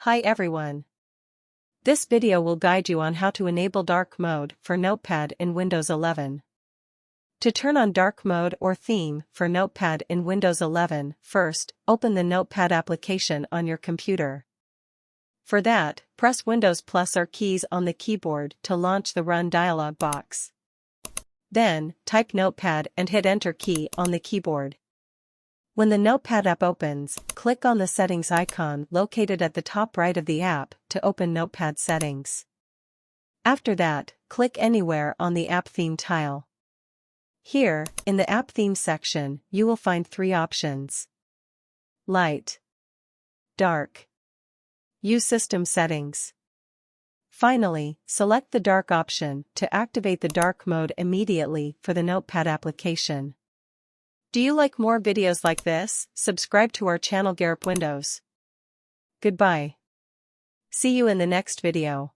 Hi everyone. This video will guide you on how to enable dark mode for Notepad in Windows 11. To turn on dark mode or theme for Notepad in Windows 11, first, open the Notepad application on your computer. For that, press Windows plus or keys on the keyboard to launch the Run dialog box. Then, type Notepad and hit Enter key on the keyboard. When the Notepad app opens, click on the settings icon located at the top right of the app to open Notepad settings. After that, click anywhere on the app theme tile. Here, in the app theme section, you will find three options: Light, Dark. Use system settings. Finally, select the dark option to activate the dark mode immediately for the Notepad application. Do you like more videos like this? Subscribe to our channel Garip Windows. Goodbye. See you in the next video.